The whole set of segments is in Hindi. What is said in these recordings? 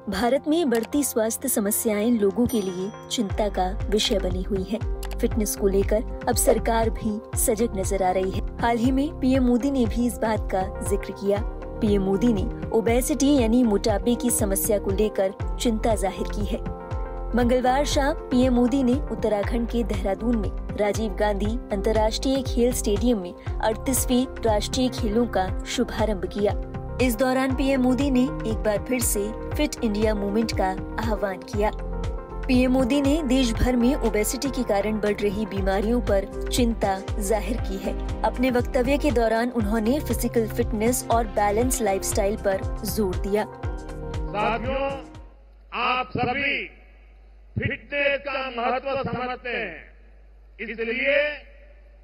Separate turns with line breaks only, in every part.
भारत में बढ़ती स्वास्थ्य समस्याएं लोगों के लिए चिंता का विषय बनी हुई हैं। फिटनेस को लेकर अब सरकार भी सजग नजर आ रही है। हाल ही में पीएम मोदी ने भी इस बात का जिक्र किया। पीएम मोदी ने ओबेसिटी यानी मोटापे की समस्या को लेकर चिंता जाहिर की है। मंगलवार शाम पीएम मोदी ने उत्तराखंड के देहरादून में राजीव गांधी अंतर्राष्ट्रीय खेल स्टेडियम में 38वें राष्ट्रीय खेलों का शुभारंभ किया। इस दौरान पीएम मोदी ने एक बार फिर से फिट इंडिया मूवमेंट का आह्वान किया। पीएम मोदी ने देश भर में ओबेसिटी के कारण बढ़ रही बीमारियों पर चिंता जाहिर की है। अपने वक्तव्य के दौरान उन्होंने फिजिकल फिटनेस और बैलेंस लाइफस्टाइल पर जोर दिया।
साथियों, आप सभी फिटनेस का महत्व समझते हैं, इसलिए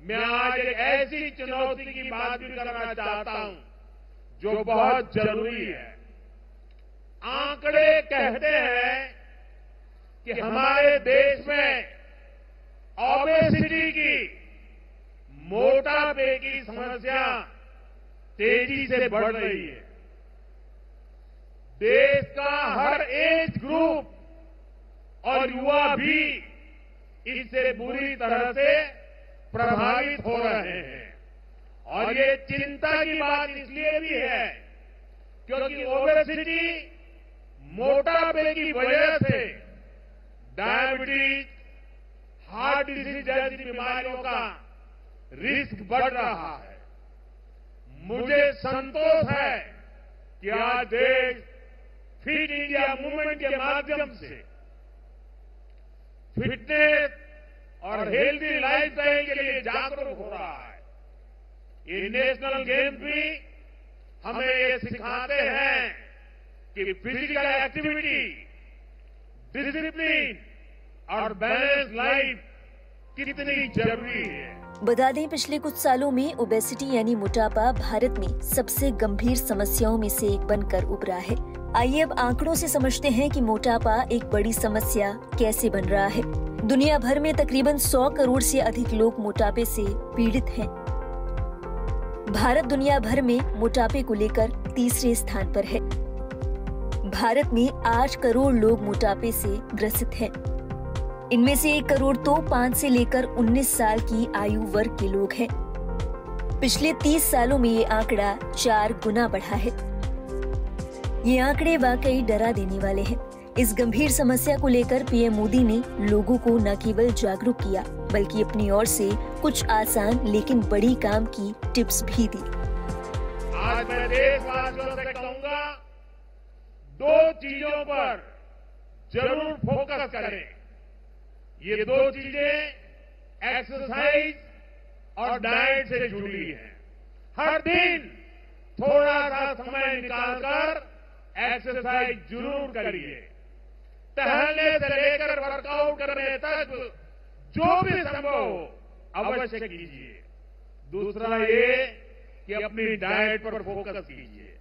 मैं आज एक ऐसी चुनौती की बात भी करना चाहता हूं जो बहुत जरूरी है। आंकड़े कहते हैं कि हमारे देश में ओबेसिटी की, मोटापे की समस्या तेजी से बढ़ रही है। देश का हर एज ग्रुप और युवा भी इससे बुरी तरह से प्रभावित हो रहे हैं। और ये चिंता की बात इसलिए भी है क्योंकि ओबेसिटी, मोटापे की वजह से डायबिटीज, हार्ट डिजीज जैसी बीमारियों का रिस्क बढ़ रहा है। मुझे संतोष है कि आज देश फिट इंडिया मूवमेंट के माध्यम से फिटनेस और हेल्दी लाइफस्टाइल के लिए जागरूक हो रहा है। ये नेशनल गेम्स भी हमें ये सिखाते हैं कि फिजिकल एक्टिविटी, डिसिप्लिन और बैलेंस लाइफ कितनी जरूरी है।
बता दें, पिछले कुछ सालों में ओबेसिटी यानी मोटापा भारत में सबसे गंभीर समस्याओं में से एक बनकर उभरा है। आइए अब आंकड़ों से समझते हैं कि मोटापा एक बड़ी समस्या कैसे बन रहा है। दुनिया भर में तकरीबन 100 करोड़ से अधिक लोग मोटापे से पीड़ित हैं। भारत दुनिया भर में मोटापे को लेकर तीसरे स्थान पर है। भारत में 8 करोड़ लोग मोटापे से ग्रसित हैं। इनमें से 1 करोड़ तो 5 से लेकर 19 साल की आयु वर्ग के लोग हैं। पिछले 30 सालों में ये आंकड़ा 4 गुना बढ़ा है। ये आंकड़े वाकई डरा देने वाले हैं। इस गंभीर समस्या को लेकर पीएम मोदी ने लोगों को न केवल जागरूक किया बल्कि अपनी ओर से कुछ आसान लेकिन बड़ी काम की टिप्स भी दी।
आज मैं देशवासियों से कहूंगा, 2 चीजों पर जरूर फोकस करें। ये 2 चीजें एक्सरसाइज और डाइट से जुड़ी है। हर दिन थोड़ा सा समय निकालकर एक्सरसाइज जरूर करिए। टहलने से लेकर वर्कआउट करने तक जो भी संभव हो अवश्य कीजिए। दूसरा ये कि अपनी डाइट पर फोकस कीजिए।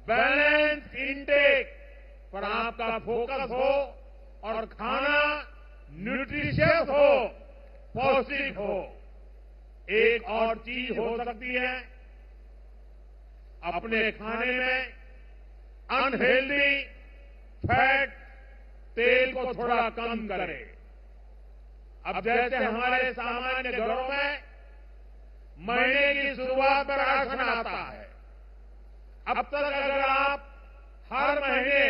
बैलेंस इंटेक पर आपका फोकस हो और खाना न्यूट्रिशियस हो, पौष्टिक हो। एक और चीज हो सकती है, अपने खाने में अनहेल्दी फैट, तेल को थोड़ा कम करें। अब जैसे हमारे सामान्य घरों में महीने की शुरुआत में राशन आता है, अब तक अगर आप हर महीने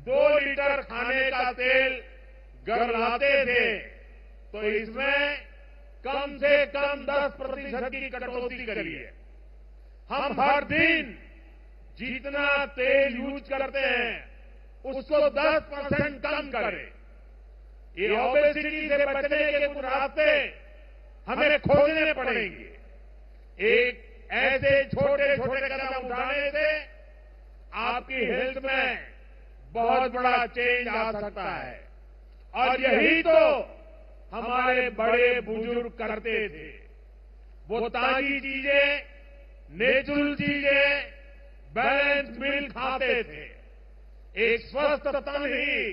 2 लीटर खाने का तेल घर लाते थे तो इसमें कम से कम 10% की कटौती करिए। हम हर दिन जितना तेल यूज करते हैं उसको 10% कम करें। ये ओबेसिटी से बचने के कुछ रास्ते हमें खोजने पड़ेंगे। एक ऐसे छोटे छोटे कदम उठाने से आपकी हेल्थ में बहुत बड़ा चेंज आ सकता है। और यही तो हमारे बड़े बुजुर्ग करते थे। वो ताजी चीजें, नेचुरल चीजें, बैलेंस मील खाते थे। एक स्वस्थ तन ही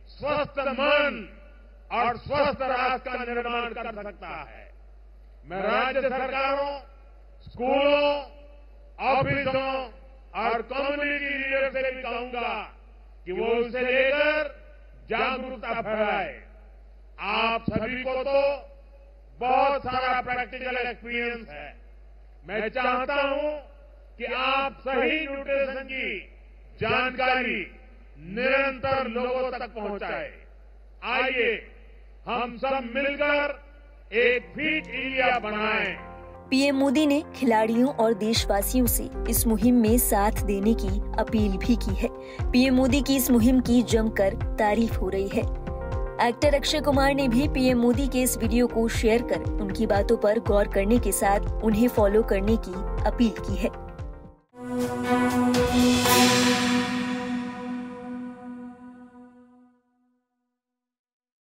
स्वस्थ मन और स्वस्थ राष्ट्र का निर्माण कर सकता है। मैं राज्य सरकारों, स्कूलों, ऑफिसों और कम्युनिटी लीडर से भी कहूंगा कि वो उसे लेकर जागरूकता फैलाए। आप सभी को तो बहुत सारा प्रैक्टिकल एक्सपीरियंस है। मैं चाहता हूं कि आप सही न्यूट्रिशन की जानकारी निरंतर लोगों तक पहुंचाए। आइए हम सब मिलकर एक फिट इंडिया बनाएं।
पीएम मोदी ने खिलाड़ियों और देशवासियों से इस मुहिम में साथ देने की अपील भी की है। पीएम मोदी की इस मुहिम की जमकर तारीफ हो रही है। एक्टर अक्षय कुमार ने भी पीएम मोदी के इस वीडियो को शेयर कर उनकी बातों पर गौर करने के साथ उन्हें फॉलो करने की अपील की है।